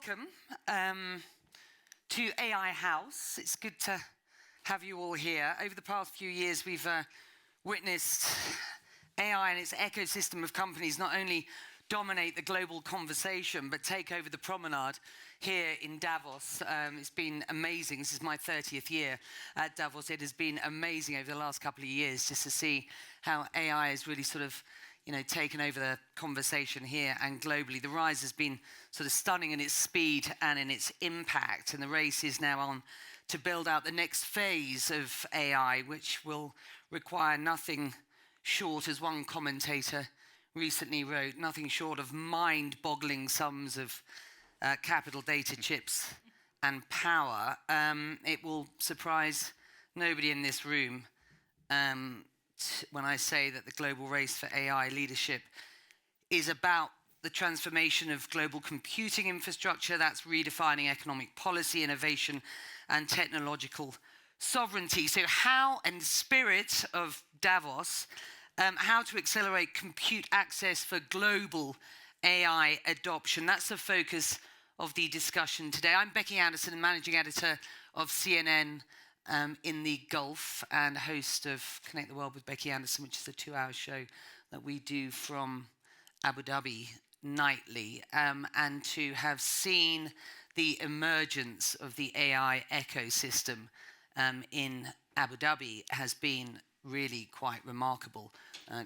welcome to AI House. It's good to have you all here. Over the past few years, we've witnessed AI and its ecosystem of companies not only dominate the global conversation, but take over the promenade here in Davos. It's been amazing. This is my 30th year at Davos. It has been amazing over the last couple of years just to see how AI has really sort of taken over the conversation here and globally. The rise has been sort of stunning in its speed and in its impact, and the race is now on to build out the next phase of AI, which will require nothing short, as one commentator recently wrote, nothing short of mind-boggling sums of capital data chips and power. It will surprise nobody in this room when I say that the global race for AI leadership is about the transformation of global computing infrastructure. That's redefining economic policy, innovation, and technological sovereignty. So how, in the spirit of Davos, how to accelerate compute access for global AI adoption. That's the focus of the discussion today. I'm Becky Anderson, Managing Editor of CNN in the Gulf and host of Connect the World with Becky Anderson, which is a 2-hour show that we do from Abu Dhabi nightly. And to have seen the emergence of the AI ecosystem in Abu Dhabi has been really quite remarkable.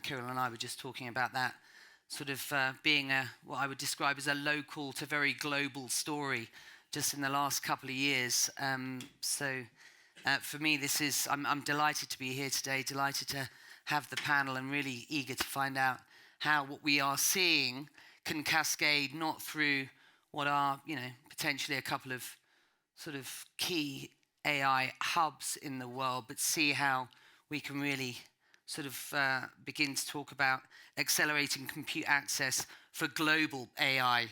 Kiril and I were just talking about that sort of being what I would describe as a local to very global story just in the last couple of years. For me, this is, I'm delighted to be here today, delighted to have the panel and really eager to find out how what we are seeing can cascade not through what are, potentially a couple of sort of key AI hubs in the world, but see how we can really sort of begin to talk about accelerating compute access for global AI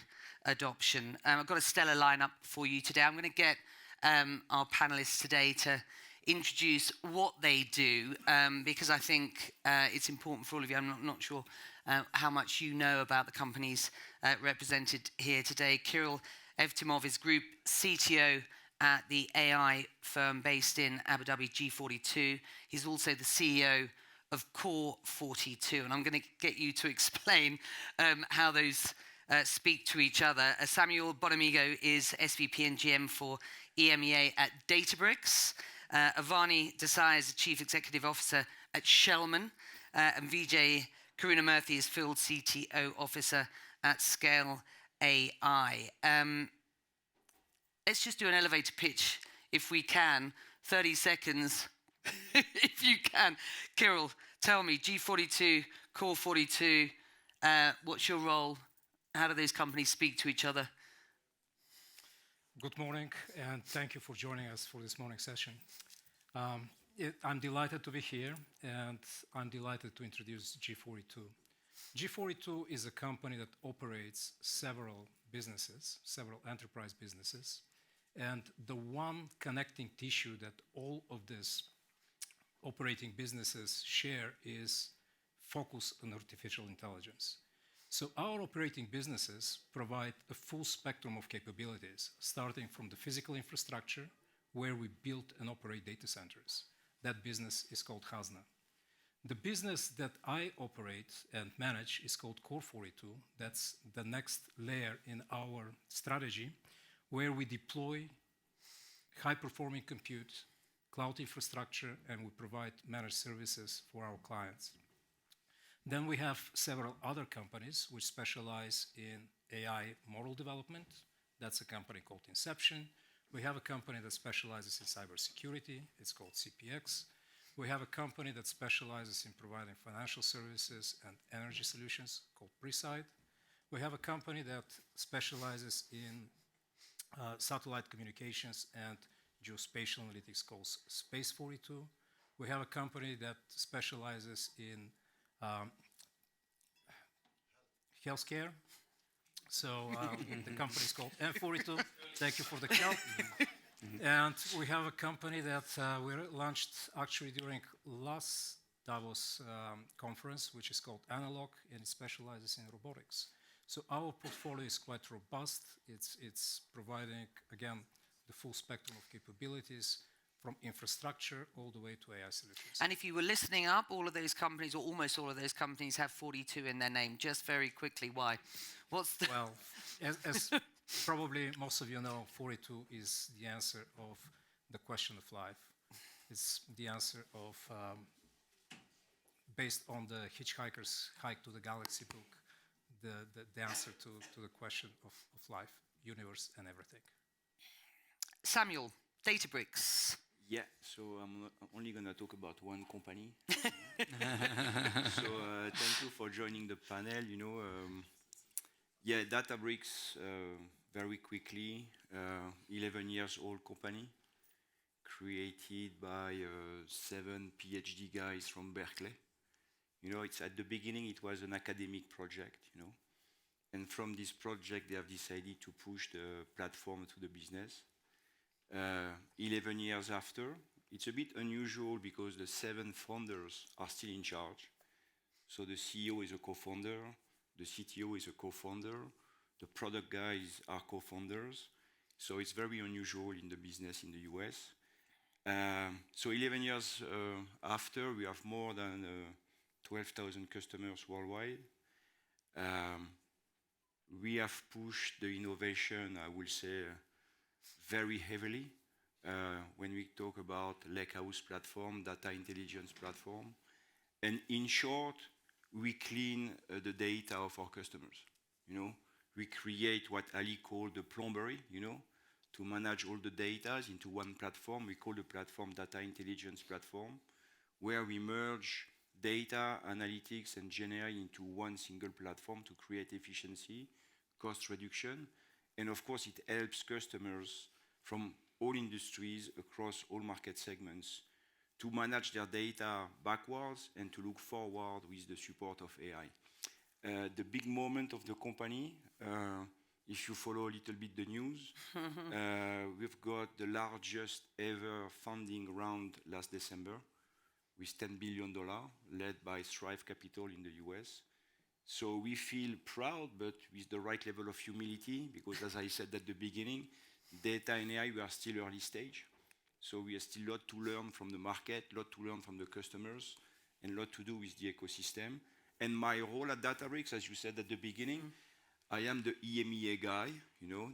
adoption. I've got a stellar lineup for you today. I'm going to get our panelists today to introduce what they do, because I think it's important for all of you. I'm not sure how much you know about the companies represented here today. Kiril Evtimov is Group CTO at the AI firm based in Abu Dhabi, G42. He's also the CEO of Core 42, and I'm going to get you to explain how those speak to each other. Samuel Bonamigo is SVP and GM for EMEA at Databricks. Avani Desai is the Chief Executive Officer at Shellman. And Vijay Karunamurthy is Field CTO Officer at Scale AI. Let's just do an elevator pitch if we can. 30 seconds, if you can. Kiril, tell me, G42, Core 42, what's your role? How do those companies speak to each other? Good morning, and thank you for joining us for this morning session. I'm delighted to be here, and I'm delighted to introduce G42. G42 is a company that operates several businesses, several enterprise businesses, and the one connecting tissue that all of these operating businesses share is focus on artificial intelligence. So our operating businesses provide a full spectrum of capabilities, starting from the physical infrastructure, where we build and operate data centers. That business is called Hasna. The business that I operate and manage is called Core 42. That's the next layer in our strategy, where we deploy high-performing compute, cloud infrastructure, and we provide managed services for our clients. Then we have several other companies which specialize in AI model development. That's a company called Inception. We have a company that specializes in cybersecurity. It's called CPX. We have a company that specializes in providing financial services and energy solutions called Preside. We have a company that specializes in satellite communications and geospatial analytics called Space 42. We have a company that specializes in healthcare. So the company is called M42. Thank you for the help. And we have a company that we launched actually during last Davos conference, which is called Analog, and it specializes in robotics. So our portfolio is quite robust. It's providing, again, the full spectrum of capabilities from infrastructure all the way to AI solutions. And if you were listening up, all of those companies, or almost all of those companies, have 42 in their name. Just very quickly, why? What's the... Well, as probably most of you know, 42 is the answer of the question of life. It's the answer of, based on the Hitchhiker's Hike to the Galaxy book, the answer to the question of life, universe, and everything. Samuel, Databricks. Yeah, so I'm only going to talk about one company. So thank you for joining the panel. Yeah, Databricks, very quickly, 11 years old company, created by 7 PhD guys from Berkeley. It's at the beginning, it was an academic project, and from this project, they have decided to push the platform to the business. 11 years after, it's a bit unusual because the 7 founders are still in charge. So the CEO is a co-founder, the CTO is a co-founder, the product guys are co-founders. So it's very unusual in the business in the US. So 11 years after, we have more than 12,000 customers worldwide. We have pushed the innovation, I will say, very heavily when we talk about Lakehouse platform, data intelligence platform. And in short, we clean the data of our customers. We create what Ali called the plumbery, to manage all the data into one platform. We call the platform data intelligence platform, where we merge data, analytics, and GenAI into one single platform to create efficiency, cost reduction. And of course, it helps customers from all industries across all market segments to manage their data backwards and to look forward with the support of AI. The big moment of the company, if you follow a little bit the news, we've got the largest ever funding round last December with $10 billion led by Strive Capital in the US. So we feel proud, but with the right level of humility, because as I said at the beginning, data and AI, we are still early stage. So we have still a lot to learn from the market, a lot to learn from the customers, and a lot to do with the ecosystem. And my role at Databricks, as you said at the beginning, I am the EMEA guy.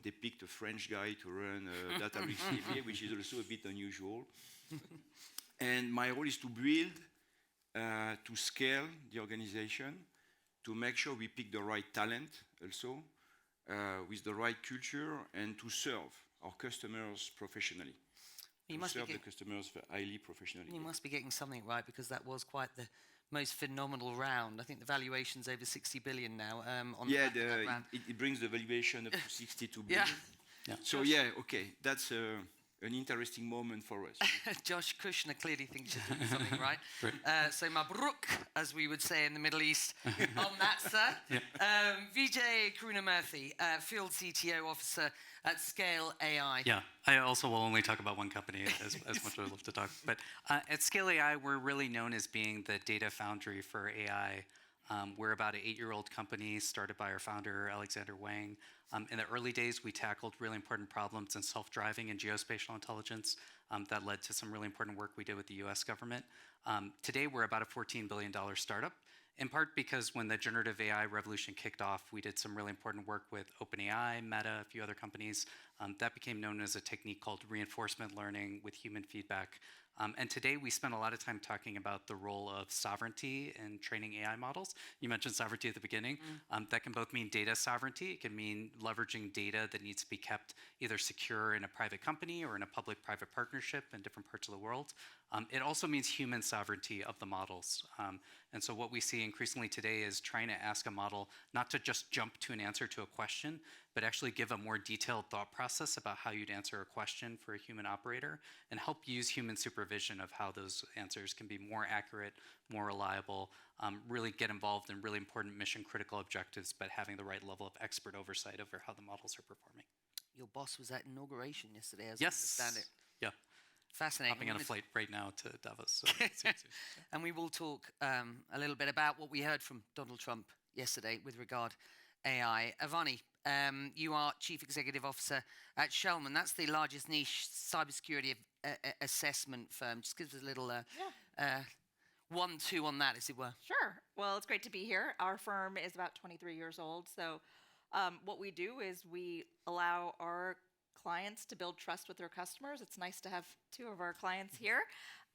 They picked a French guy to run Databricks EMEA, which is also a bit unusual. And my role is to build, to scale the organization, to make sure we pick the right talent also, with the right culture, and to serve our customers professionally. You must serve the customers highly professionally. You must be getting something right, because that was quite the most phenomenal round. I think the valuation's over 60 billion now. That round. It brings the valuation up to 62 billion. Yeah. So okay, that's an interesting moment for us. Josh Kushner clearly thinks you're doing something right. So mabruk, as we would say in the Middle East, on that, sir. Yeah. Vijay Karunamurthy, Field CTO Officer at Scale AI. Yeah, I also will only talk about one company as much as I love to talk. But at Scale AI, we're really known as being the data foundry for AI. We're about an 8-year-old company started by our founder, Alexander Wang. In the early days, we tackled really important problems in self-driving and geospatial intelligence that led to some really important work we did with the US government. Today, we're about a $14 billion startup, in part because when the generative AI revolution kicked off, we did some really important work with OpenAI, Meta, a few other companies. That became known as a technique called reinforcement learning with human feedback. And today, we spend a lot of time talking about the role of sovereignty in training AI models. You mentioned sovereignty at the beginning. That can both mean data sovereignty. It can mean leveraging data that needs to be kept either secure in a private company or in a public-private partnership in different parts of the world. It also means human sovereignty of the models. And so what we see increasingly today is trying to ask a model not to just jump to an answer to a question, but actually give a more detailed thought process about how you'd answer a question for a human operator and help use human supervision of how those answers can be more accurate, more reliable, really get involved in really important mission-critical objectives, but having the right level of expert oversight over how the models are performing. Your boss was at inauguration yesterday, as yes. I understand it. Yeah. Fascinating. Hopping on a flight right now to Davos. So and we will talk a little bit about what we heard from Donald Trump yesterday with regard AI. Avani, you are Chief Executive Officer at Shellman. That's the largest niche cybersecurity assessment firm. Just give us a little 1-2 on that, as it were. Sure. Well, it's great to be here. Our firm is about 23 years old. So what we do is we allow our clients to build trust with their customers. It's nice to have two of our clients here.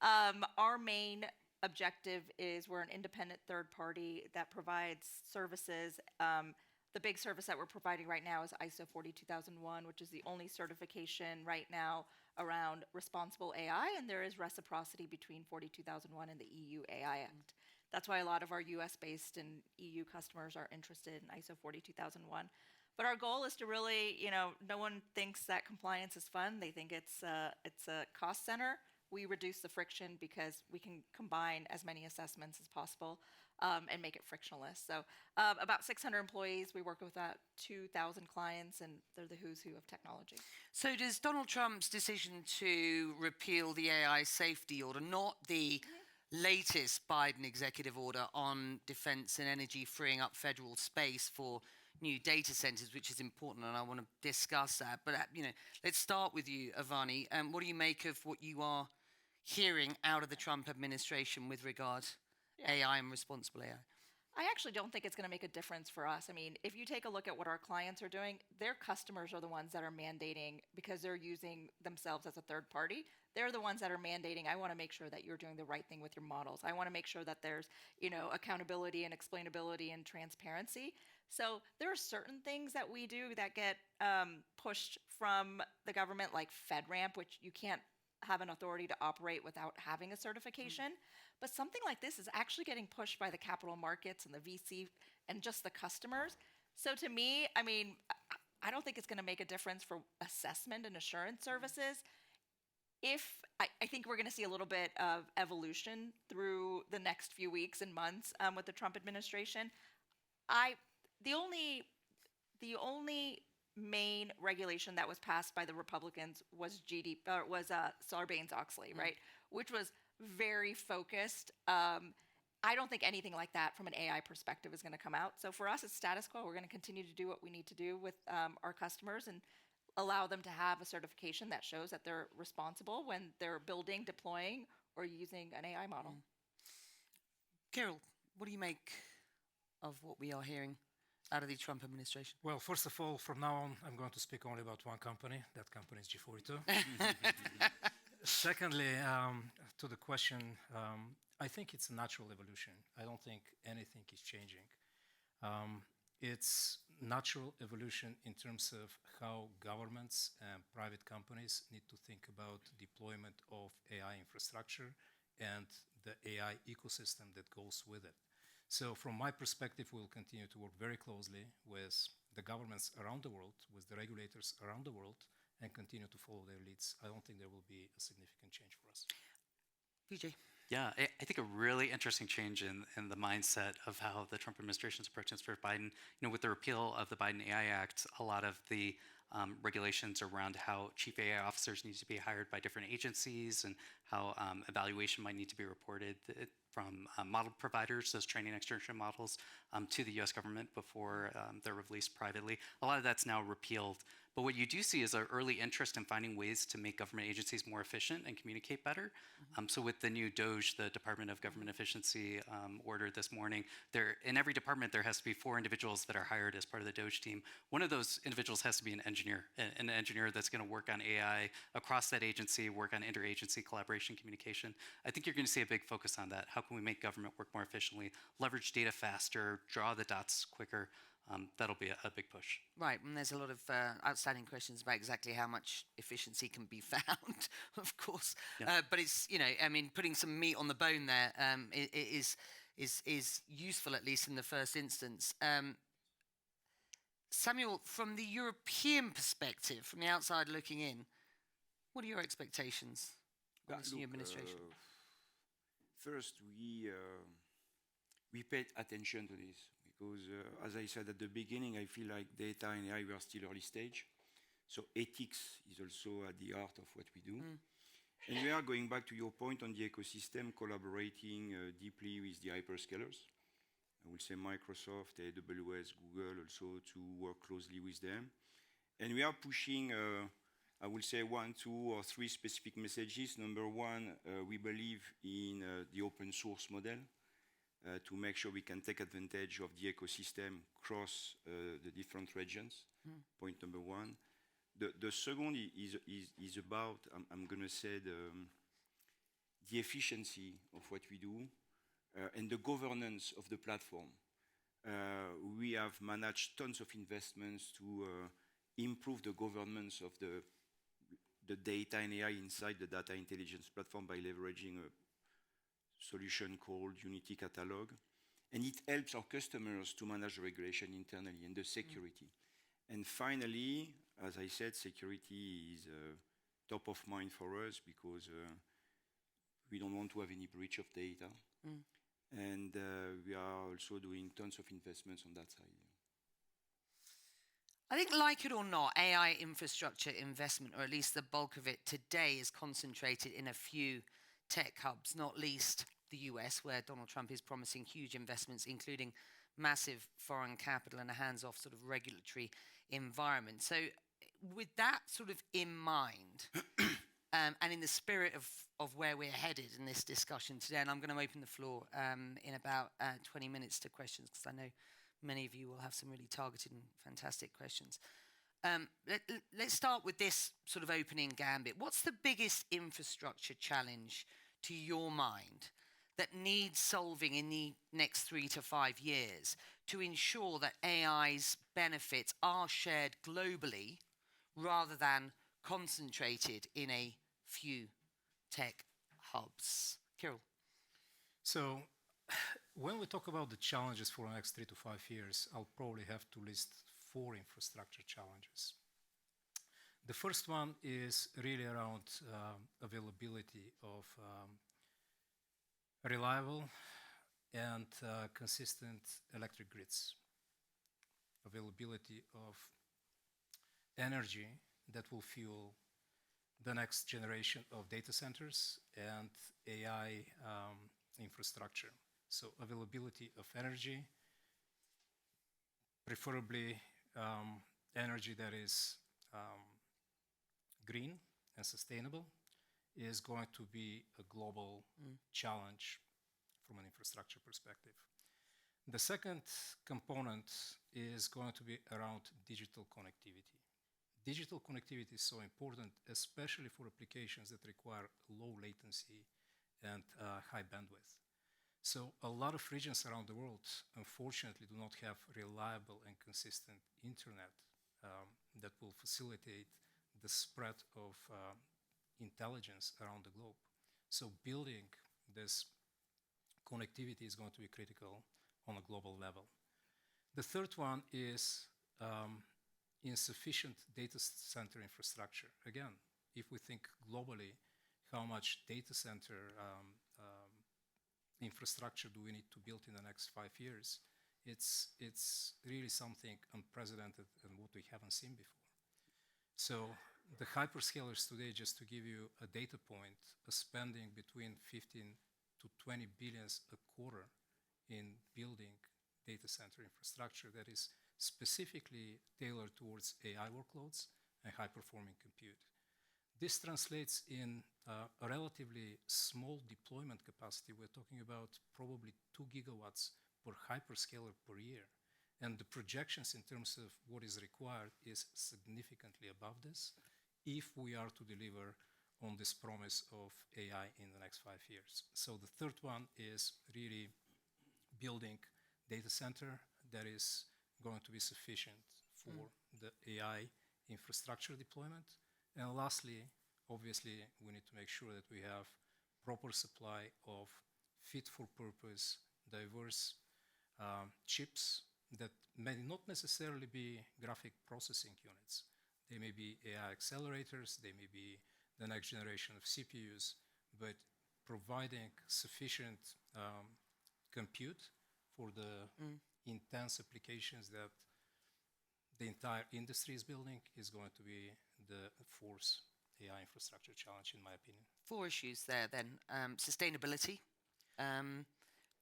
Our main objective is we're an independent third party that provides services. The big service that we're providing right now is ISO 42001, which is the only certification right now around responsible AI, and there is reciprocity between 42001 and the EU AI Act. That's why a lot of our US-based and EU customers are interested in ISO 42001. But our goal is to really, no one thinks that compliance is fun. They think it's a cost center. We reduce the friction because we can combine as many assessments as possible and make it frictionless. So about 600 employees. We work with about 2,000 clients, and they're the who's who of technology. So does Donald Trump's decision to repeal the AI safety order, not the latest Biden executive order on defense and energy freeing up federal space for new data centers, which is important, and I want to discuss that. But let's start with you, Avani. What do you make of what you are hearing out of the Trump administration with regard AI and responsible AI? I actually don't think it's going to make a difference for us. I mean, if you take a look at what our clients are doing, their customers are the ones that are mandating, because they're using themselves as a third party. They're the ones that are mandating, I want to make sure that you're doing the right thing with your models. I want to make sure that there's, accountability and explainability and transparency. So there are certain things that we do that get pushed from the government, like FedRAMP, which you can't have an authority to operate without having a certification. But something like this is actually getting pushed by the capital markets and the VC and just the customers. So to me, I don't think it's going to make a difference for assessment and assurance services. I think we're going to see a little bit of evolution through the next few weeks and months with the Trump administration. The only main regulation that was passed by the Republicans was Sarbanes-Oxley, right? Which was very focused. I don't think anything like that from an AI perspective is going to come out. So for us, it's status quo. We're going to continue to do what we need to do with our customers and allow them to have a certification that shows that they're responsible when they're building, deploying, or using an AI model. Kiril, what do you make of what we are hearing out of the Trump administration? Well, first of all, from now on, I'm going to speak only about one company. That company is G42. Secondly, to the question, I think it's a natural evolution. I don't think anything is changing. It's natural evolution in terms of how governments and private companies need to think about deployment of AI infrastructure and the AI ecosystem that goes with it. So from my perspective, we'll continue to work very closely with the governments around the world, with the regulators around the world, and continue to follow their leads. I don't think there will be a significant change for us. Vijay. Yeah, I think a really interesting change in the mindset of how the Trump administration is approaching this for Biden. With the repeal of the Biden AI Act, a lot of the regulations around how chief AI officers need to be hired by different agencies and how evaluation might need to be reported from model providers, those training extraction models, to the US government before they're released privately. A lot of that's now repealed. But what you do see is an early interest in finding ways to make government agencies more efficient and communicate better. So with the new DOGE, the Department of Government Efficiency order this morning, in every department there has to be 4 individuals that are hired as part of the DOGE team. One of those individuals has to be an engineer that's going to work on AI across that agency, work on interagency collaboration communication. I think you're going to see a big focus on that. How can we make government work more efficiently, leverage data faster, draw the dots quicker? That'll be a big push. Right, and there's a lot of outstanding questions about exactly how much efficiency can be found, of course. Yeah. But it's, putting some meat on the bone there is useful, at least in the first instance. Samuel, from the European perspective, from the outside looking in, what are your expectations on this new administration? First, we paid attention to this. Because, as I said at the beginning, I feel like data and AI, we are still early stage. So ethics is also at the heart of what we do. And we are going back to your point on the ecosystem, collaborating deeply with the hyperscalers. I will say Microsoft, AWS, Google also to work closely with them. And we are pushing, I will say 1, 2, or 3 specific messages. Number one, we believe in the open source model to make sure we can take advantage of the ecosystem across the different regions. Point number one. The second is about, I'm going to say, the efficiency of what we do and the governance of the platform. We have managed tons of investments to improve the governance of the data and AI inside the data intelligence platform by leveraging a solution called Unity Catalog. And it helps our customers to manage the regulation internally and the security. And finally, as I said, security is top of mind for us because we don't want to have any breach of data. And we are also doing tons of investments on that side. I think, like it or not, AI infrastructure investment, or at least the bulk of it today, is concentrated in a few tech hubs, not least the US, where Donald Trump is promising huge investments, including massive foreign capital and a hands-off sort of regulatory environment. So with that sort of in mind, and in the spirit of where we're headed in this discussion today, and I'm going to open the floor in about 20 minutes to questions, because I know many of you will have some really targeted and fantastic questions. Let's start with this sort of opening gambit. What's the biggest infrastructure challenge to your mind that needs solving in the next 3 to 5 years to ensure that AI's benefits are shared globally rather than concentrated in a few tech hubs? Kiril. So when we talk about the challenges for the next 3 to 5 years, I'll probably have to list 4 infrastructure challenges. The first one is really around availability of reliable and consistent electric grids, availability of energy that will fuel the next generation of data centers and AI infrastructure. So availability of energy, preferably energy that is green and sustainable, is going to be a global challenge from an infrastructure perspective. The second component is going to be around digital connectivity. Digital connectivity is so important, especially for applications that require low latency and high bandwidth. So a lot of regions around the world, unfortunately, do not have reliable and consistent internet that will facilitate the spread of intelligence around the globe. So building this connectivity is going to be critical on a global level. The third one is insufficient data center infrastructure. Again, if we think globally, how much data center infrastructure do we need to build in the next 5 years? It's really something unprecedented and what we haven't seen before. So the hyperscalers today, just to give you a data point, are spending between 15 to 20 billions a quarter in building data center infrastructure that is specifically tailored towards AI workloads and high-performing compute. This translates in a relatively small deployment capacity. We're talking about probably 2 gigawatts per hyperscaler per year. And the projections in terms of what is required is significantly above this if we are to deliver on this promise of AI in the next 5 years. So the third one is really building data center that is going to be sufficient for the AI infrastructure deployment. And lastly, obviously, we need to make sure that we have proper supply of fit-for-purpose, diverse chips that may not necessarily be graphic processing units. They may be AI accelerators, they may be the next generation of CPUs, but providing sufficient compute for the intense applications that the entire industry is building is going to be the fourth AI infrastructure challenge, in my opinion. 4 issues there then. Sustainability,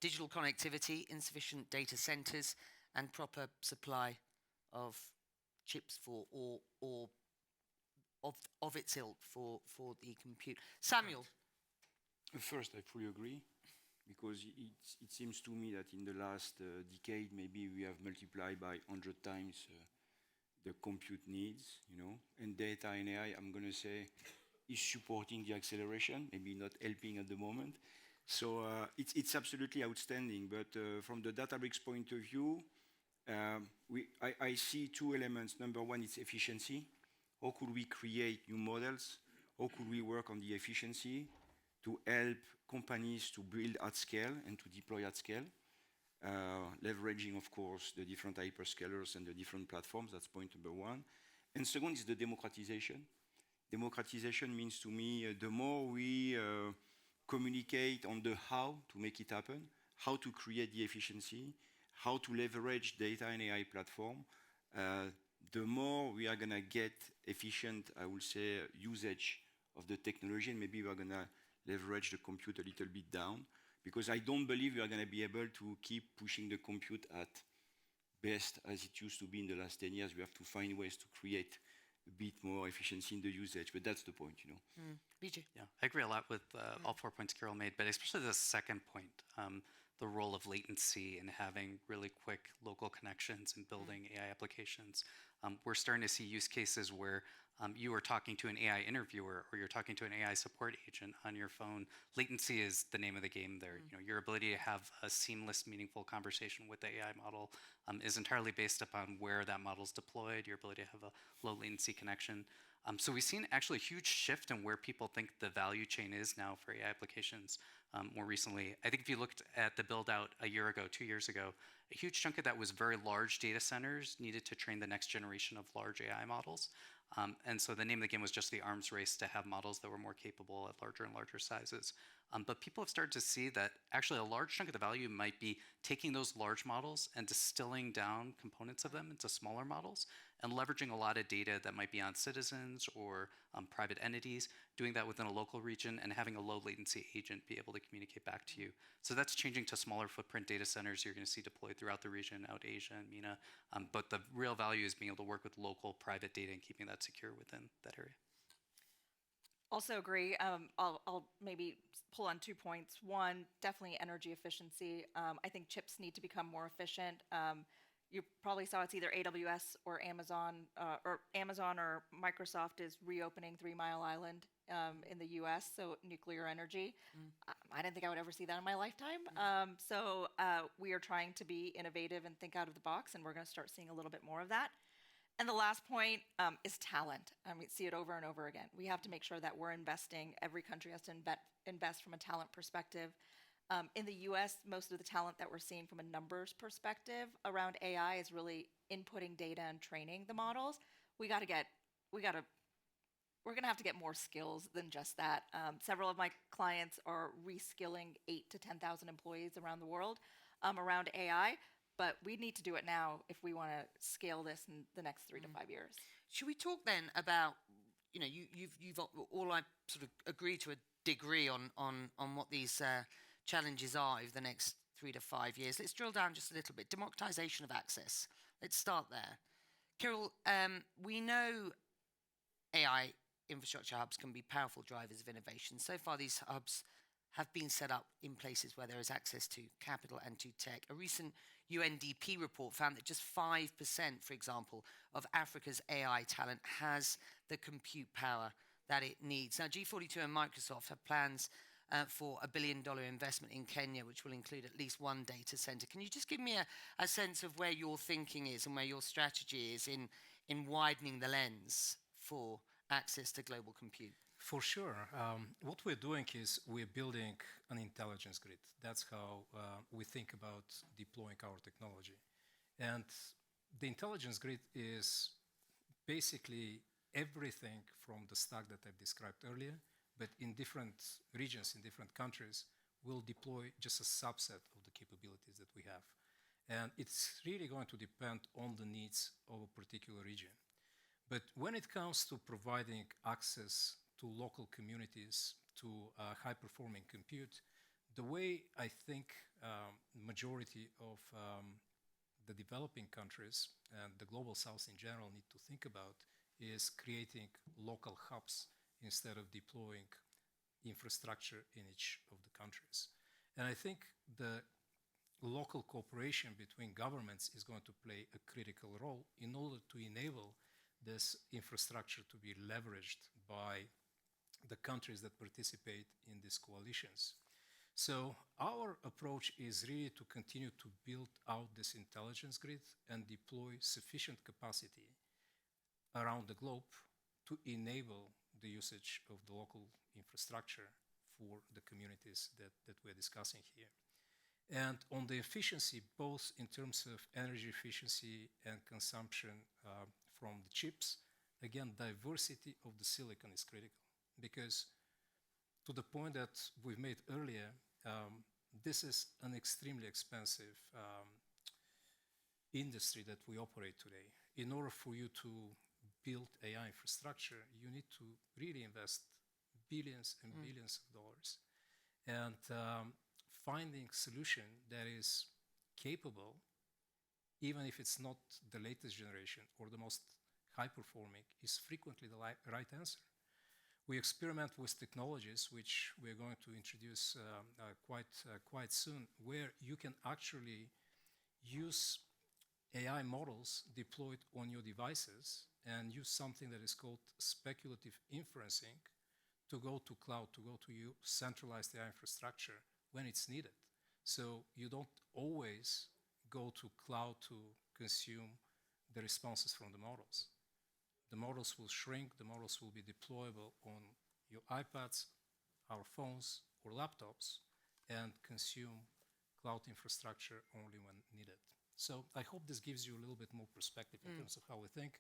digital connectivity, insufficient data centers, and proper supply of chips for or of its ilk for the compute. Samuel. First, I fully agree, because it seems to me that in the last decade, maybe we have multiplied by 100 times the compute needs, and data and AI, I'm going to say, is supporting the acceleration, maybe not helping at the moment. So it's absolutely outstanding. But from the Databricks point of view, I see two elements. Number one, it's efficiency. How could we create new models? How could we work on the efficiency to help companies to build at scale and to deploy at scale? Leveraging, of course, the different hyperscalers and the different platforms. That's point number one. And second is the democratization. Democratization means to me the more we communicate on the how to make it happen, how to create the efficiency, how to leverage data and AI platform, the more we are going to get efficient, I would say, usage of the technology, and maybe we are going to leverage the compute a little bit down, because I don't believe we are going to be able to keep pushing the compute at best as it used to be in the last 10 years. We have to find ways to create a bit more efficiency in the usage, but that's the point, Vijay. Yeah, I agree a lot with all 4 points Kiril made, but especially the second point, the role of latency and having really quick local connections and building AI applications. We're starting to see use cases where you are talking to an AI interviewer or you're talking to an AI support agent on your phone. Latency is the name of the game there. Your ability to have a seamless, meaningful conversation with the AI model is entirely based upon where that model is deployed, your ability to have a low latency connection. So we've seen actually a huge shift in where people think the value chain is now for AI applications more recently. I think if you looked at the build out a year ago, 2 years ago, a huge chunk of that was very large data centers needed to train the next generation of large AI models. And so the name of the game was just the arms race to have models that were more capable at larger and larger sizes. But people have started to see that actually a large chunk of the value might be taking those large models and distilling down components of them into smaller models and leveraging a lot of data that might be on citizens or private entities, doing that within a local region and having a low latency agent be able to communicate back to you. So that's changing to smaller footprint data centers you're going to see deployed throughout the region, out Asia and MENA. But the real value is being able to work with local private data and keeping that secure within that area. Also agree. I'll maybe pull on 2 points. One, definitely energy efficiency. I think chips need to become more efficient. You probably saw it's either AWS or Amazon or Microsoft is reopening 3 Mile Island in the US, so nuclear energy. I didn't think I would ever see that in my lifetime. So we are trying to be innovative and think out of the box, and we're going to start seeing a little bit more of that. And the last point is talent. We see it over and over again. We have to make sure that we're investing. Every country has to invest from a talent perspective. In the US, most of the talent that we're seeing from a numbers perspective around AI is really inputting data and training the models. We're going to have to get more skills than just that. Several of my clients are reskilling 8,000 to 10,000 employees around the world around AI. But we need to do it now if we want to scale this in the next 3 to 5 years. Should we talk then about, you've all I sort of agree to a degree on what these challenges are over the next 3 to 5 years. Let's drill down just a little bit. Democratization of access. Let's start there. Kiril, we know AI infrastructure hubs can be powerful drivers of innovation. So far, these hubs have been set up in places where there is access to capital and to tech. A recent UNDP report found that just 5%, for example, of Africa's AI talent has the compute power that it needs. Now, G42 and Microsoft have plans for $1 billion investment in Kenya, which will include at least 1 data center. Can you just give me a sense of where your thinking is and where your strategy is in widening the lens for access to global compute? For sure. What we're doing is we're building an intelligence grid. That's how we think about deploying our technology. And the intelligence grid is basically everything from the stack that I've described earlier, but in different regions, in different countries, we'll deploy just a subset of the capabilities that we have. And it's really going to depend on the needs of a particular region. But when it comes to providing access to local communities, to high-performing compute, The way I think majority of the developing countries and the global south in general need to think about is creating local hubs instead of deploying infrastructure in each of the countries. And I think the local cooperation between governments is going to play a critical role in order to enable this infrastructure to be leveraged by the countries that participate in these coalitions. So our approach is really to continue to build out this intelligence grid and deploy sufficient capacity around the globe to enable the usage of the local infrastructure for the communities that we're discussing here. And on the efficiency, both in terms of energy efficiency and consumption from the chips, again, diversity of the silicon is critical because to the point that we've made earlier, this is an extremely expensive industry that we operate today. In order for you to build AI infrastructure, you need to really invest billions and billions of dollars. And finding solution that is capable, even if it's not the latest generation or the most high performing, is frequently the right answer. We experiment with technologies, which we're going to introduce quite soon, where you can actually use AI models deployed on your devices and use something that is called speculative inferencing to go to cloud, to go to your centralized AI infrastructure when it's needed. So you don't always go to cloud to consume the responses from the models. The models will shrink, the models will be deployable on your iPads, our phones, or laptops, and consume cloud infrastructure only when needed. So I hope this gives you a little bit more perspective in terms of how we think,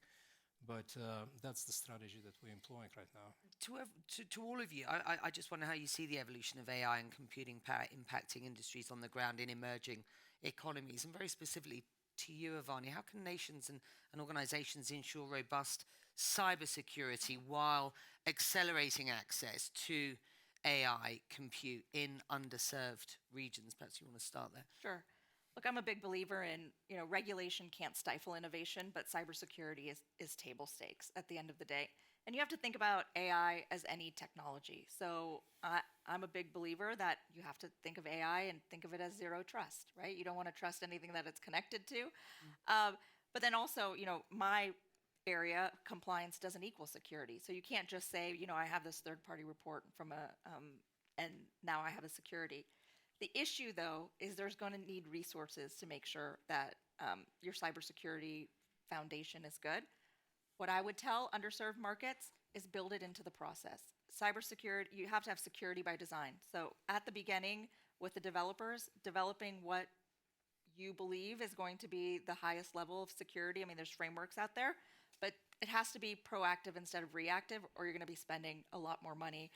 but that's the strategy that we're employing right now. To all of you, I just wonder how you see the evolution of AI and computing power impacting industries on the ground in emerging economies, and very specifically to you, Evani, how can nations and organizations ensure robust cybersecurity while accelerating access to AI compute in underserved regions? Perhaps you want to start there. Sure. Look, I'm a big believer in, regulation can't stifle innovation, but cybersecurity is table stakes at the end of the day. And you have to think about AI as any technology. So I'm a big believer that you have to think of AI and think of it as zero trust, right? You don't want to trust anything that it's connected to. But then also, my area, compliance doesn't equal security. So you can't just say, I have this third-party report from and now I have a security. The issue, though, is there's going to need resources to make sure that your cybersecurity foundation is good. What I would tell underserved markets is build it into the process. Cybersecurity, you have to have security by design. So at the beginning, with the developers, developing what you believe is going to be the highest level of security. I mean, there's frameworks out there, but it has to be proactive instead of reactive, or you're going to be spending a lot more money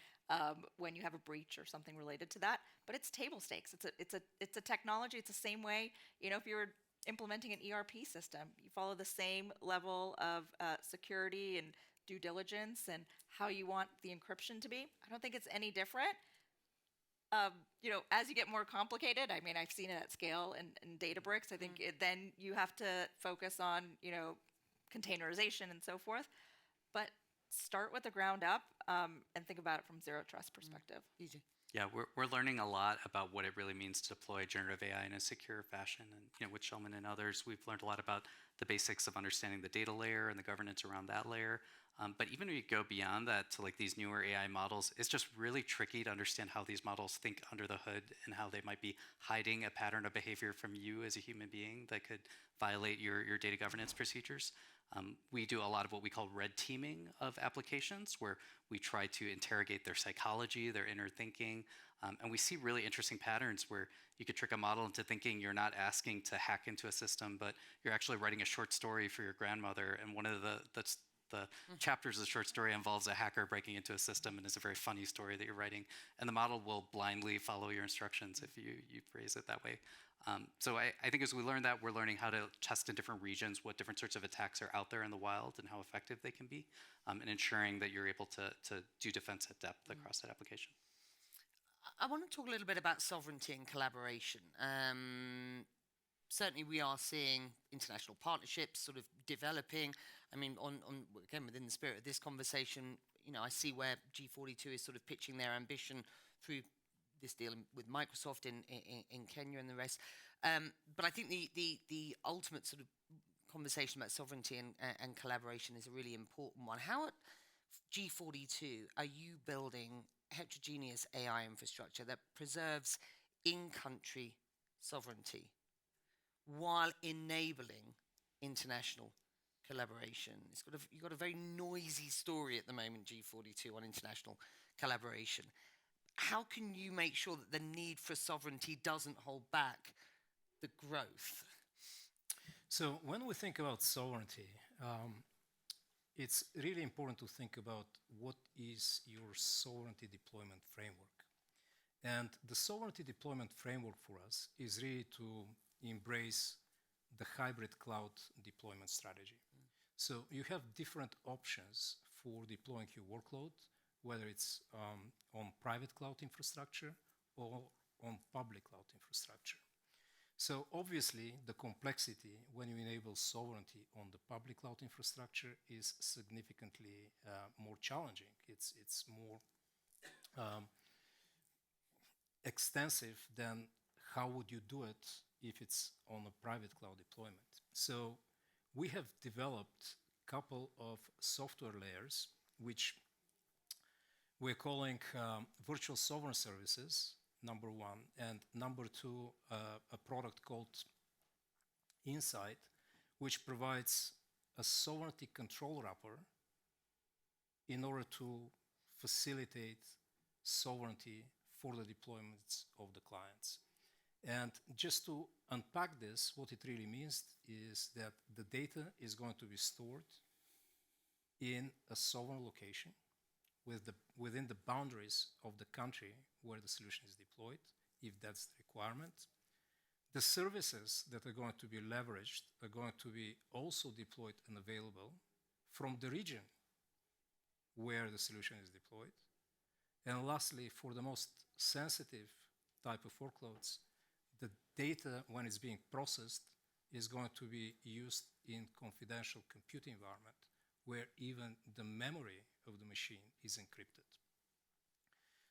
when you have a breach or something related to that. But it's table stakes. It's a technology. It's the same way, if you're implementing an ERP system, you follow the same level of security and due diligence and how you want the encryption to be. I don't think it's any different. As you get more complicated, I mean, I've seen it at scale in Databricks. I think then you have to focus on, containerization and so forth. But start with the ground up and think about it from zero trust perspective. Easy. Yeah, we're learning a lot about what it really means to deploy generative AI in a secure fashion. And with Shulman and others, we've learned a lot about the basics of understanding the data layer and the governance around that layer. But even when you go beyond that to like these newer AI models, it's just really tricky to understand how these models think under the hood and how they might be hiding a pattern of behavior from you as a human being that could violate your data governance procedures. We do a lot of what we call red teaming of applications, where we try to interrogate their psychology, their inner thinking, and we see really interesting patterns where you could trick a model into thinking you're not asking to hack into a system, but you're actually writing a short story for your grandmother, and one of the chapters of the short story involves a hacker breaking into a system, and it's a very funny story that you're writing, and the model will blindly follow your instructions if you phrase it that way. So I think as we learn that, we're learning how to test in different regions what different sorts of attacks are out there in the wild and how effective they can be, and ensuring that you're able to do defense at depth across that application. I want to talk a little bit about sovereignty and collaboration. Certainly, we are seeing international partnerships sort of developing. I mean, again, within the spirit of this conversation, I see where G42 is sort of pitching their ambition through this deal with Microsoft in Kenya and the rest. But I think the ultimate sort of conversation about sovereignty and collaboration is a really important one. How at G42 are you building heterogeneous AI infrastructure that preserves in-country sovereignty while enabling international collaboration? You've got a very noisy story at the moment, G42, on international collaboration. How can you make sure that the need for sovereignty doesn't hold back the growth? So when we think about sovereignty, it's really important to think about what is your sovereignty deployment framework. And the sovereignty deployment framework for us is really to embrace the hybrid cloud deployment strategy. So you have different options for deploying your workload, whether it's on private cloud infrastructure or on public cloud infrastructure. So obviously, the complexity when you enable sovereignty on the public cloud infrastructure is significantly more challenging. It's more extensive than how would you do it if it's on a private cloud deployment. So we have developed a couple of software layers, which we're calling virtual sovereign services, number one, and number two, a product called Insight, which provides a sovereignty control wrapper in order to facilitate sovereignty for the deployments of the clients. And just to unpack this, what it really means is that the data is going to be stored in a sovereign location within the boundaries of the country where the solution is deployed, if that's the requirement. The services that are going to be leveraged are going to be also deployed and available from the region where the solution is deployed. And lastly, for the most sensitive type of workloads, the data, when it's being processed, is going to be used in confidential compute environment where even the memory of the machine is encrypted.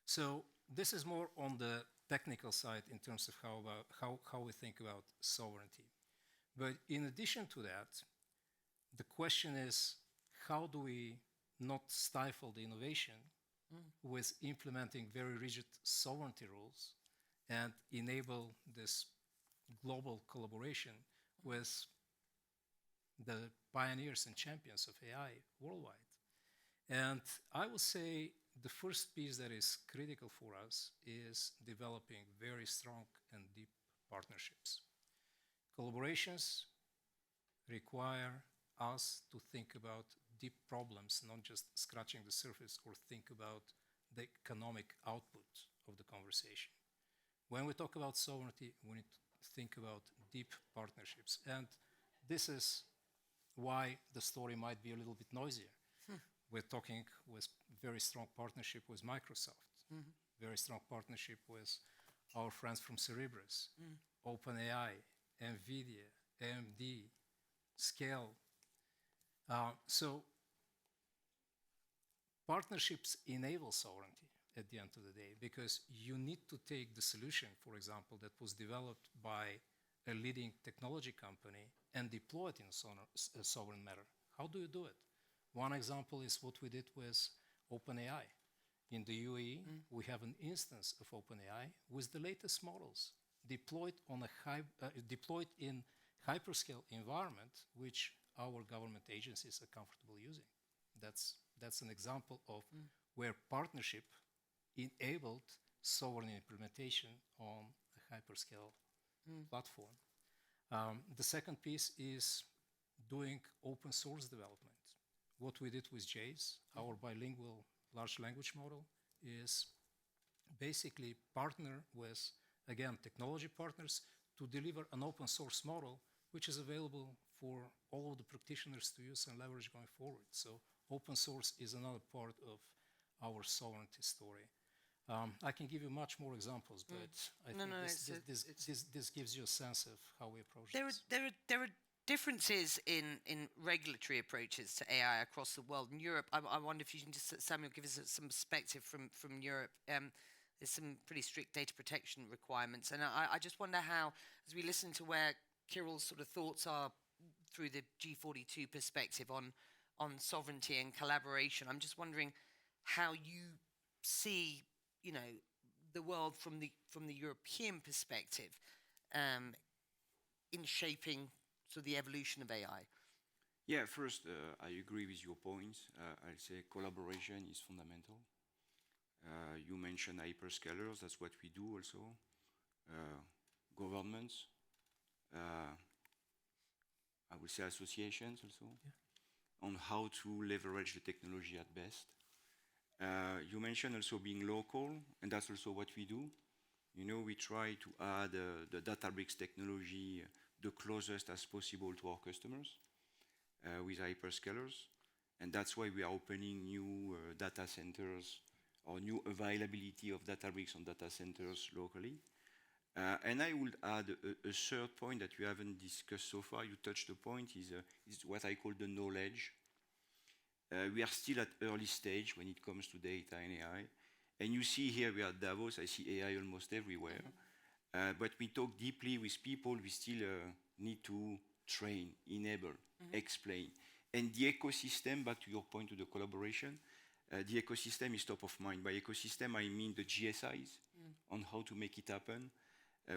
So this is more on the technical side in terms of how we think about sovereignty. But in addition to that, the question is, how do we not stifle the innovation with implementing very rigid sovereignty rules and enable this global collaboration with the pioneers and champions of AI worldwide? And I would say the first piece that is critical for us is developing very strong and deep partnerships. Collaborations require us to think about deep problems, not just scratching the surface or think about the economic output of the conversation. When we talk about sovereignty, we need to think about deep partnerships. And this is why the story might be a little bit noisier. We're talking with very strong partnership with Microsoft, very strong partnership with our friends from Cerebras, OpenAI, NVIDIA, AMD, Scale. So partnerships enable sovereignty at the end of the day, because you need to take the solution, for example, that was developed by a leading technology company and deploy it in a sovereign manner. How do you do it? One example is what we did with OpenAI. In the UAE, we have an instance of OpenAI with the latest models deployed in hyperscale environment, which our government agencies are comfortable using. That's an example of where partnership enabled sovereign implementation on a hyperscale platform. The second piece is doing open source development. What we did with JAYS, our bilingual large language model, is basically partner with, again, technology partners to deliver an open source model which is available for all of the practitioners to use and leverage going forward. So open source is another part of our sovereignty story. I can give you much more examples, but I No, think no, this gives you a sense of how we approach There this. there are differences in regulatory approaches to AI across the world. In Europe, I wonder if you can just, Samuel, give us some perspective from Europe. There's some pretty strict data protection requirements, and I just wonder how, as we listen to where Kiril's sort of thoughts are through the G42 perspective on sovereignty and collaboration, I'm just wondering how you see, you know, the world from the European perspective in shaping sort of the evolution of AI. Yeah, first, I agree with your points. I'll say collaboration is fundamental. You mentioned hyperscalers, that's what we do also. Governments, I would say associations also, on how to leverage the technology at best. You mentioned also being local, and that's also what we do. You know, we try to add the Databricks technology the closest as possible to our customers with hyperscalers. And that's why we are opening new data centers or new availability of Databricks on data centers locally. And I would add a third point that we haven't discussed so far. You touched the point, is what I call the knowledge. We are still at early stage when it comes to data and AI. And you see here, we are at Davos, I see AI almost everywhere. But we talk deeply with people, we still need to train, enable, explain. And the ecosystem, back to your point to the collaboration, the ecosystem is top of mind. By ecosystem, I mean the GSIs on how to make it happen,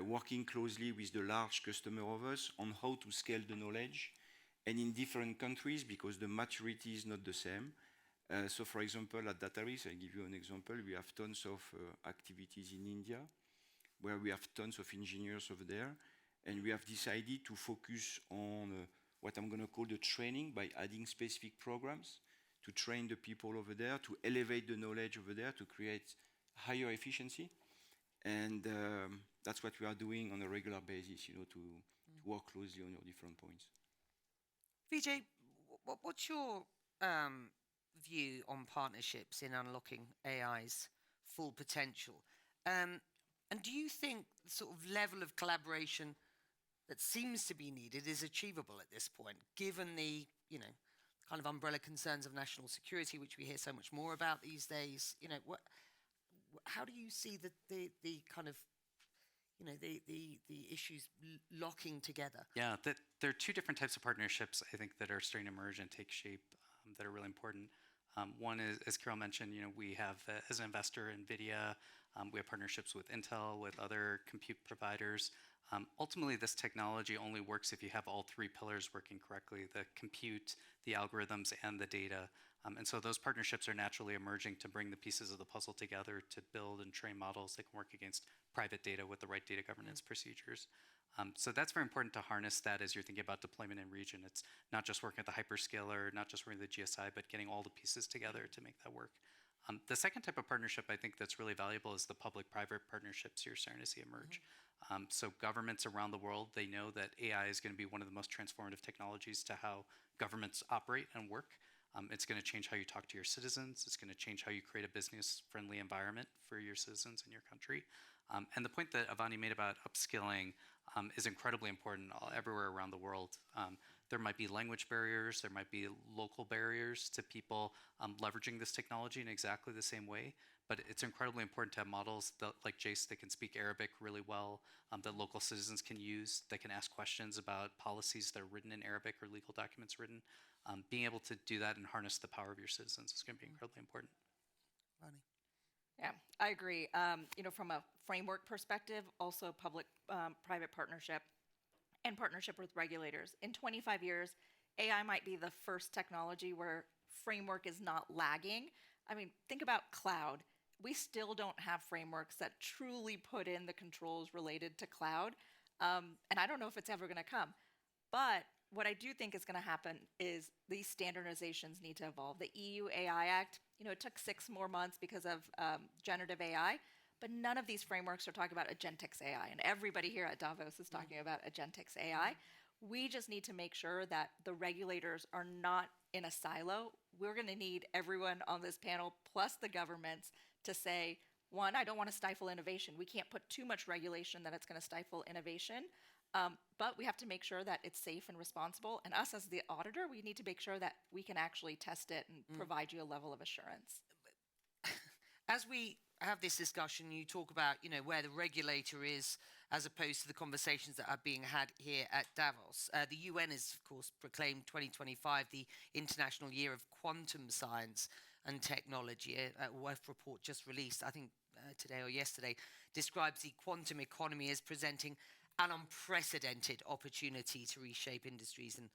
working closely with the large customer of us on how to scale the knowledge, and in different countries because the maturity is not the same. So for example, at Databricks, I'll give you an example, we have tons of activities in India, where we have tons of engineers over there, and we have decided to focus on what I'm going to call the training by adding specific programs to train the people over there, to elevate the knowledge over there, to create higher efficiency. And that's what we are doing on a regular basis, you know, to work closely on your different points. Vijay, what's your view on partnerships in unlocking AI's full potential? And do you think the sort of level of collaboration that seems to be needed is achievable at this point, given the, you know, kind of umbrella concerns of national security, which we hear so much more about these days? You know, how do you see the kind of, you know, the issues locking together? Yeah, there are two different types of partnerships, I think, that are starting to emerge and take shape that are really important. One is, as Kiril mentioned, you know, we have, as an investor, NVIDIA, we have partnerships with Intel, with other compute providers. Ultimately, this technology only works if you have all three pillars working correctly, the compute, the algorithms, and the data. And so those partnerships are naturally emerging to bring the pieces of the puzzle together to build and train models that can work against private data with the right data governance procedures. So that's very important to harness that as you're thinking about deployment in region. It's not just working at the hyperscaler, not just working at the GSI, but getting all the pieces together to make that work. The second type of partnership I think that's really valuable is the public-private partnerships you're starting to see emerge. So governments around the world, they know that AI is going to be one of the most transformative technologies to how governments operate and work. It's going to change how you talk to your citizens. It's going to change how you create a business-friendly environment for your citizens in your country. And the point that Avani made about upskilling is incredibly important everywhere around the world. There might be language barriers, there might be local barriers to people leveraging this technology in exactly the same way, but it's incredibly important to have models that, like Jace, that can speak Arabic really well, that local citizens can use, that can ask questions about policies that are written in Arabic or legal documents written. Being able to do that and harness the power of your citizens is going to be incredibly important. Ronnie? Yeah, I agree. You know, from a framework perspective, also public-private partnership and partnership with regulators. In 25 years, AI might be the first technology where framework is not lagging. I mean, think about cloud. We still don't have frameworks that truly put in the controls related to cloud. And I don't know if it's ever going to come. But what I do think is going to happen is these standardizations need to evolve. The EU AI Act, you know, it took 6 more months because of generative AI, but none of these frameworks are talking about agentics AI, and everybody here at Davos is talking about agentics AI. We just need to make sure that the regulators are not in a silo. We're going to need everyone on this panel, plus the governments, to say, one, I don't want to stifle innovation. We can't put too much regulation that it's going to stifle innovation. But we have to make sure that it's safe and responsible. And us as the auditor, we need to make sure that we can actually test it and provide you a level of assurance. As we have this discussion, you talk about, where the regulator is as opposed to the conversations that are being had here at Davos. The UN has, of course, proclaimed 2025 the International Year of Quantum Science and Technology. A WEF report just released, I think today or yesterday, describes the quantum economy as presenting an unprecedented opportunity to reshape industries and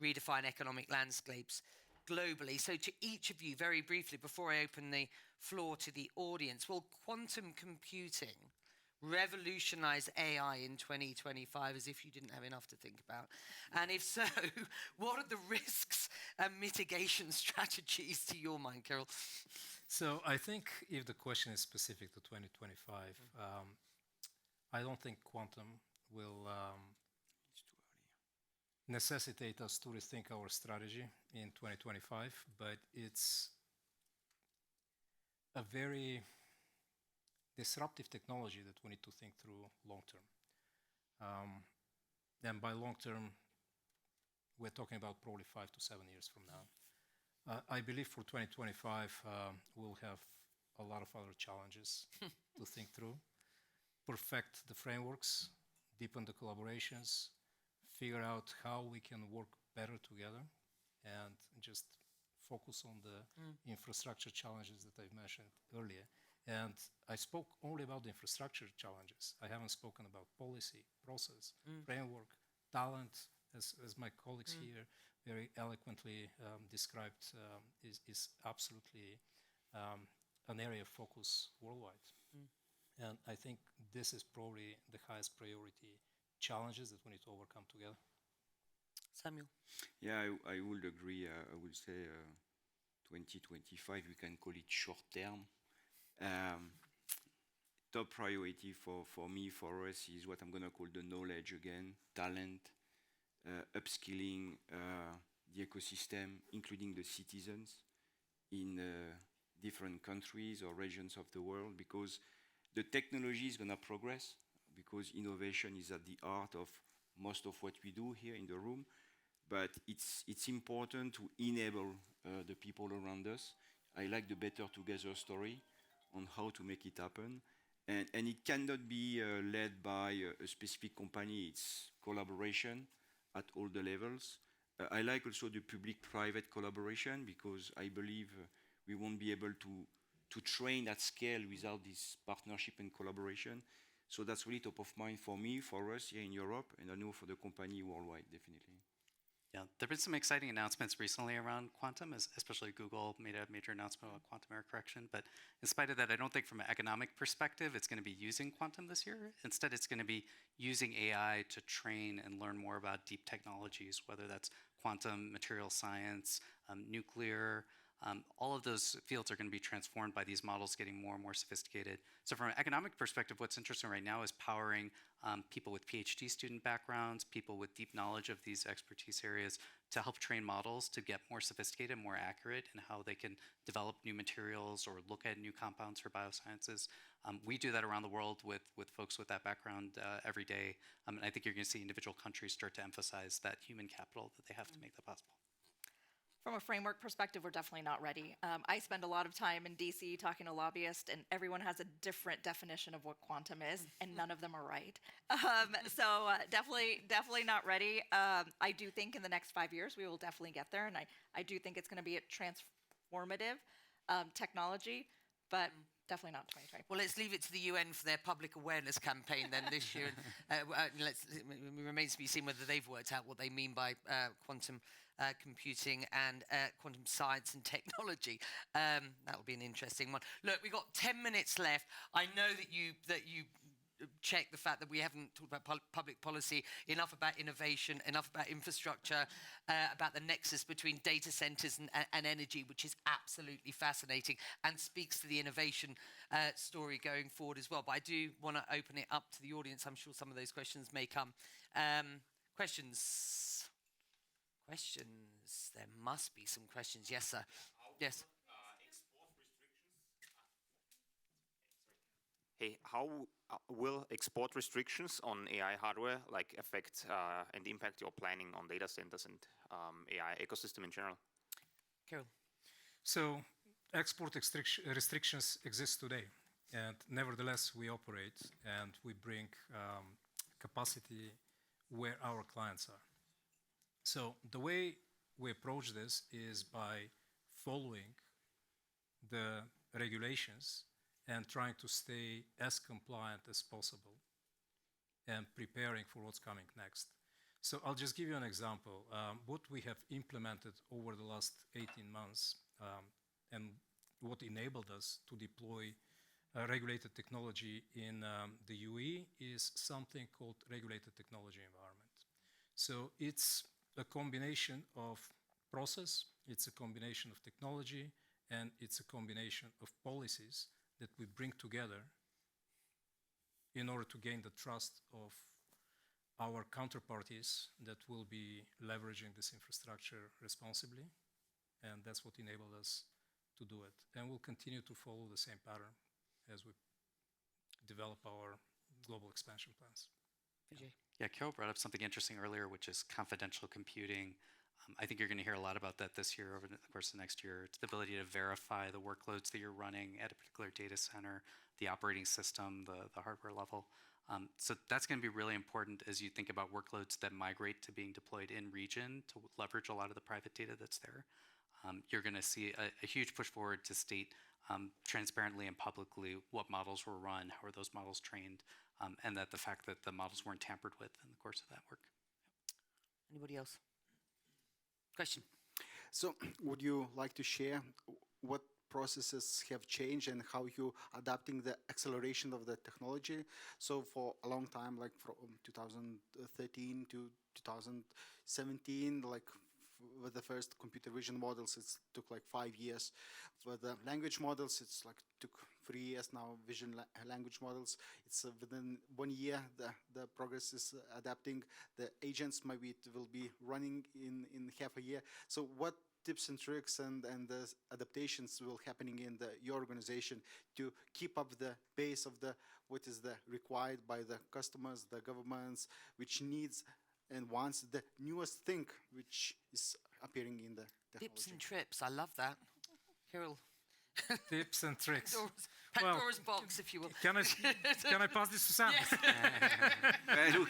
redefine economic landscapes globally. So to each of you, very briefly, before I open the floor to the audience, will quantum computing revolutionize AI in 2025, as if you didn't have enough to think about? And if so, what are the risks and mitigation strategies to your mind, Kiril? So I think if the question is specific to 2025, I don't think quantum will necessitate us to rethink our strategy in 2025, but it's a very disruptive technology that we need to think through long term. And by long term, we're talking about probably 5 to 7 years from now. I believe for 2025, we'll have a lot of other challenges to think through, perfect the frameworks, deepen the collaborations, figure out how we can work better together, and just focus on the infrastructure challenges that I've mentioned earlier. And I spoke only about the infrastructure challenges. I haven't spoken about policy, process, framework, talent, as my colleagues here very eloquently described, is absolutely an area of focus worldwide. And I think this is probably the highest priority challenges that we need to overcome together. Samuel? Yeah, I would agree. I would say 2025, we can call it short term. Top priority for me, for us, is what I'm going to call the knowledge again, talent, upskilling the ecosystem, including the citizens in different countries or regions of the world, because the technology is going to progress, because innovation is at the heart of most of what we do here in the room. But it's important to enable the people around us. I like the Better Together story on how to make it happen. And it cannot be led by a specific company. It's collaboration at all the levels. I like also the public-private collaboration, because I believe we won't be able to train at scale without this partnership and collaboration. So that's really top of mind for me, for us here in Europe, and I know for the company worldwide, definitely. Yeah, there have been some exciting announcements recently around quantum, especially Google made a major announcement about quantum error correction. But in spite of that, I don't think from an economic perspective it's going to be using quantum this year. Instead, it's going to be using AI to train and learn more about deep technologies, whether that's quantum, material science, nuclear. All of those fields are going to be transformed by these models getting more and more sophisticated. So from an economic perspective, what's interesting right now is powering people with PhD student backgrounds, people with deep knowledge of these expertise areas, to help train models to get more sophisticated, more accurate in how they can develop new materials or look at new compounds for biosciences. We do that around the world with folks with that background every day. And I think you're going to see individual countries start to emphasize that human capital that they have to make that possible. From a framework perspective, we're definitely not ready. I spend a lot of time in DC talking to lobbyists, and everyone has a different definition of what quantum is, and none of them are right. So definitely not ready. I do think in the next 5 years we will definitely get there, and I do think it's going to be a transformative technology, but definitely not 2020. Well, let's leave it to the UN for their public awareness campaign then this year. It remains to be seen whether they've worked out what they mean by quantum computing and quantum science and technology. That will be an interesting one. Look, we've got 10 minutes left. I know that you check the fact that we haven't talked about public policy, enough about innovation, enough about infrastructure, about the nexus between data centers and energy, which is absolutely fascinating and speaks to the innovation story going forward as well. But I do want to open it up to the audience. I'm sure some of those questions may come. Questions? Questions? There must be some questions. Yes, sir. Yes. hey, how will export restrictions on AI hardware like affect and impact your planning on data centers and AI ecosystem in general? Kiril. So export restrictions exist today, and nevertheless we operate and we bring capacity where our clients are. So the way we approach this is by following the regulations and trying to stay as compliant as possible and preparing for what's coming next. So I'll just give you an example. What we have implemented over the last 18 months and what enabled us to deploy regulated technology in the UAE is something called regulated technology environment. So it's a combination of process, it's a combination of technology, and it's a combination of policies that we bring together in order to gain the trust of our counterparties that will be leveraging this infrastructure responsibly. And that's what enabled us to do it. And we'll continue to follow the same pattern as we develop our global expansion plans. Vijay. Yeah, Kiril brought up something interesting earlier, which is confidential computing. I think you're going to hear a lot about that this year over the course of the next year. It's the ability to verify the workloads that you're running at a particular data center, the operating system, the hardware level. So that's going to be really important as you think about workloads that migrate to being deployed in region to leverage a lot of the private data that's there. You're going to see a huge push forward to state transparently and publicly what models were run, how are those models trained, and that the fact that the models weren't tampered with in the course of that work. Anybody else? Question. So would you like to share what processes have changed and how you adapting the acceleration of the technology? So for a long time, like from 2013 to 2017, like with the first computer vision models, it took like 5 years. For the language models, it's like took 3 years now. Vision language models, it's within 1 year the progress is adapting. The agents maybe it will be running in half a year. So what tips and tricks and the adaptations will happening in your organization to keep up the pace of the what is the required by the customers, the governments, which needs and wants the newest thing which is appearing in the technology. Tips and trips. I love that. Kiril. Tips and tricks. Pandora's box, if you will. Can I pass this to Sam? Yes. Look,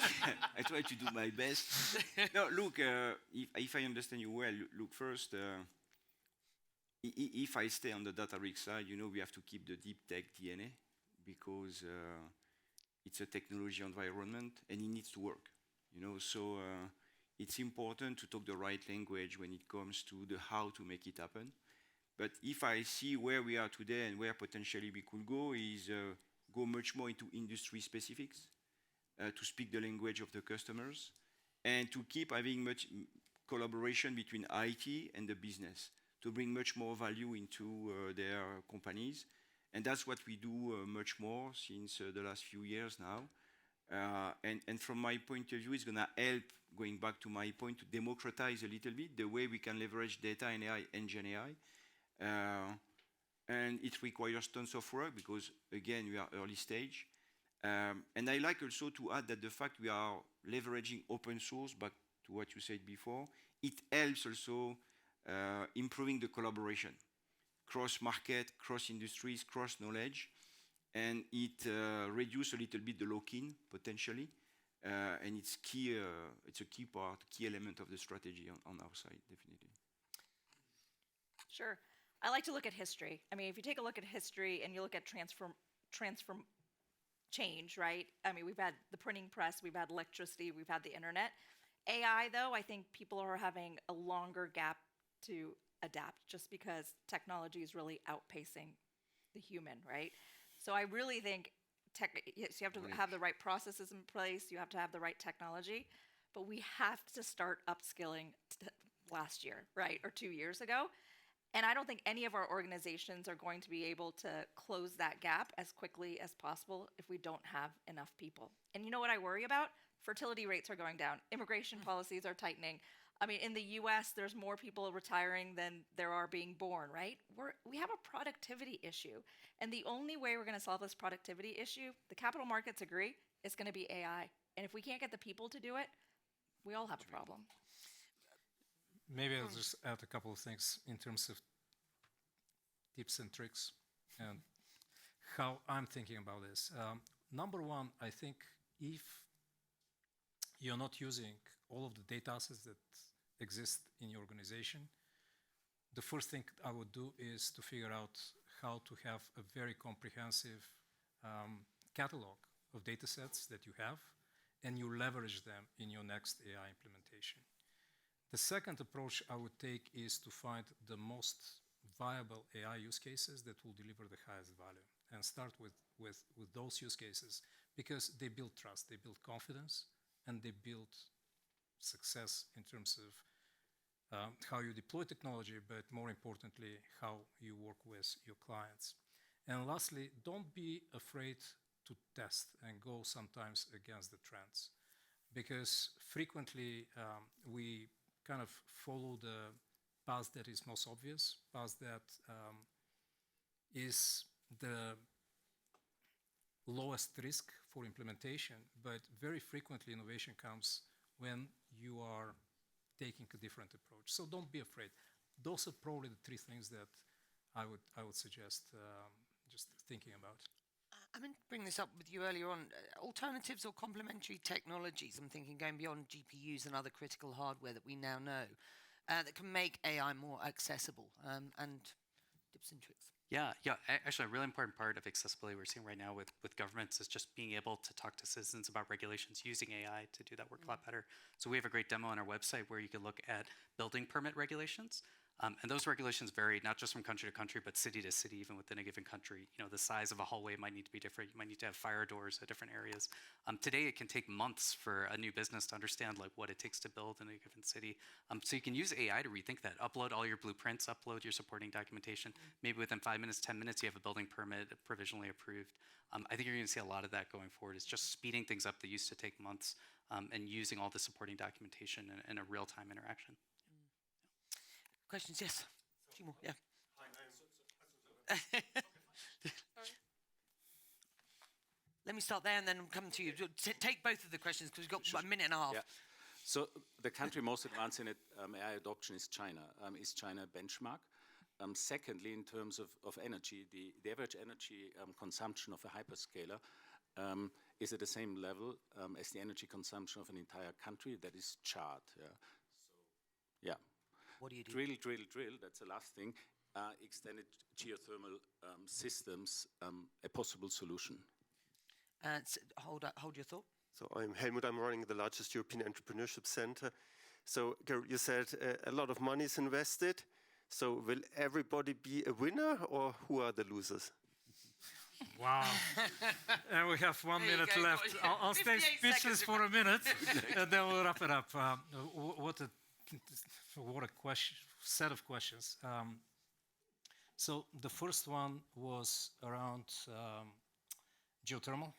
I try to do my best. No, look, if I understand you well, look, first, if I stay on the Databricks side, you know, we have to keep the deep tech DNA because it's a technology environment and it needs to work. You know, so it's important to talk the right language when it comes to the how to make it happen. But if I see where we are today and where potentially we could go is go much more into industry specifics, to speak the language of the customers, and to keep having much collaboration between IT and the business to bring much more value into their companies. And that's what we do much more since the last few years now. And from my point of view, it's going to help, going back to my point, to democratize a little bit the way we can leverage data and AI and Gen AI. And it requires tons of work because, again, we are early stage. And I like also to add that the fact we are leveraging open source, back to what you said before, it helps also improving the collaboration, cross-market, cross-industries, cross-knowledge. And it reduces a little bit the lock-in potentially, and it's key. It's a key part, key element of the strategy on our side, definitely. Sure. I like to look at history. I mean, if you take a look at history and you look at transform change, right? I mean, we've had the printing press, we've had electricity, we've had the internet. AI, though, I think people are having a longer gap to adapt just because technology is really outpacing the human, right? So I really think yes, you have to have the right processes in place, you have to have the right technology, but we have to start upskilling last year, right, or 2 years ago. And I don't think any of our organizations are going to be able to close that gap as quickly as possible if we don't have enough people. And you know what I worry about? Fertility rates are going down. Immigration policies are tightening. I mean, in the US, there's more people retiring than there are being born, right? We have a productivity issue. And the only way we're going to solve this productivity issue, the capital markets agree, is going to be AI. And if we can't get the people to do it, we all have a problem. Maybe I'll just add a couple of things in terms of tips and tricks and how I'm thinking about this. Number one, I think if you're not using all of the data assets that exist in your organization, the first thing I would do is to figure out how to have a very comprehensive catalog of data sets that you have, and you leverage them in your next AI implementation. The second approach I would take is to find the most viable AI use cases that will deliver the highest value, and start with those use cases, because they build trust, they build confidence, and they build success in terms of how you deploy technology, but more importantly, how you work with your clients. And lastly, don't be afraid to test and go sometimes against the trends, because frequently we kind of follow the path that is most obvious, path that is the lowest risk for implementation, but very frequently innovation comes when you are taking a different approach. So don't be afraid. Those are probably the three things that I would suggest just thinking about. I meant to bring this up with you earlier on. Alternatives or complementary technologies, I'm thinking going beyond GPUs and other critical hardware that we now know, that can make AI more accessible, and tips and tricks. Yeah. Actually, a really important part of accessibility we're seeing right now with governments is just being able to talk to citizens about regulations using AI to do that work a lot better. So we have a great demo on our website where you can look at building permit regulations. And those regulations vary not just from country to country, but city to city, even within a given country. You know, the size of a hallway might need to be different. You might need to have fire doors at different areas. Today, it can take months for a new business to understand like what it takes to build in a given city. So you can use AI to rethink that. Upload all your blueprints, upload your supporting documentation. Maybe within 5 minutes, 10 minutes, you have a building permit provisionally approved. I think you're going to see a lot of that going forward. It's just speeding things up that used to take months, and using all the supporting documentation in a real-time interaction. Questions? Yes. Timo, yeah. Let me start there and then come to you. Take both of the questions because we've got a minute and a half. Yeah. So the country most advanced in AI adoption is China. Is China a benchmark? Secondly, in terms of energy, the average energy consumption of a hyperscaler is at the same level as the energy consumption of an entire country that is charred. Yeah. So, yeah. What do you do? Drill. That's the last thing. Extended geothermal systems, a possible solution. Hold your thought. So I'm Helmut. I'm running the largest European entrepreneurship center. So you said a lot of money is invested. So will everybody be a winner, or who are the losers? Wow. And we have 1 minute left. I'll stay speechless for a minute, and then we'll wrap it up. What a question, set of questions. So the first one was around geothermal.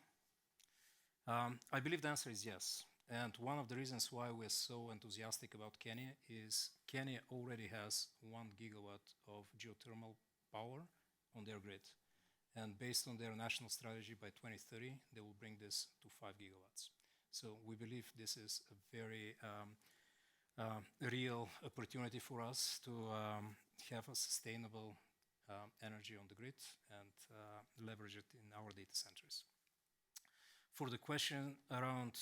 I believe the answer is yes. And one of the reasons why we're so enthusiastic about Kenya is Kenya already has 1 gigawatt of geothermal power on their grid. And based on their national strategy, by 2030, they will bring this to 5 gigawatts. So we believe this is a very real opportunity for us to have a sustainable energy on the grid and leverage it in our data centers. For the question around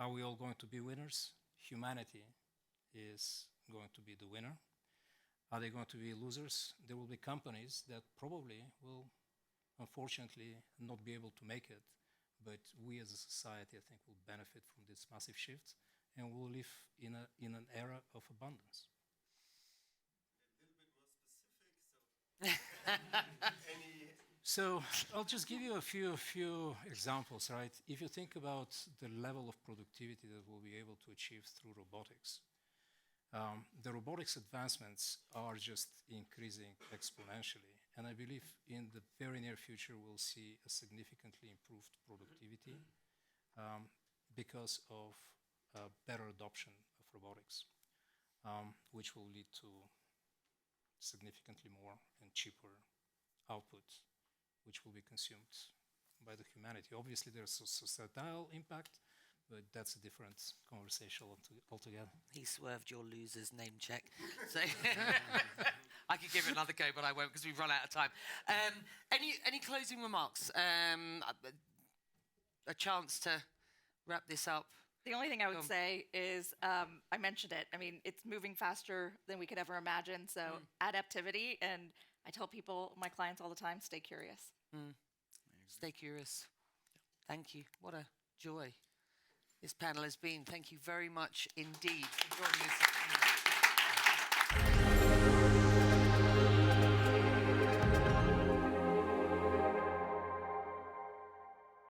are we all going to be winners? Humanity is going to be the winner. Are they going to be losers? There will be companies that probably will, unfortunately, not be able to make it. But we as a society, I think, will benefit from this massive shift, and we'll live in an era of abundance. A little bit more specific. So I'll just give you a few examples, right? If you think about the level of productivity that we'll be able to achieve through robotics, the robotics advancements are just increasing exponentially. And I believe in the very near future, we'll see a significantly improved productivity because of better adoption of robotics, which will lead to significantly more and cheaper output, which will be consumed by the humanity. Obviously, there's a societal impact, but that's a different conversation altogether. He swerved your loser's name check. So I could give it another go, but I won't because we've run out of time. Any closing remarks? A chance to wrap this up. The only thing I would say is, I mentioned it. I mean, it's moving faster than we could ever imagine. So adaptivity, and I tell people, my clients all the time, stay curious. Stay curious. Thank you. What a joy this panel has been. Thank you very much indeed for joining us.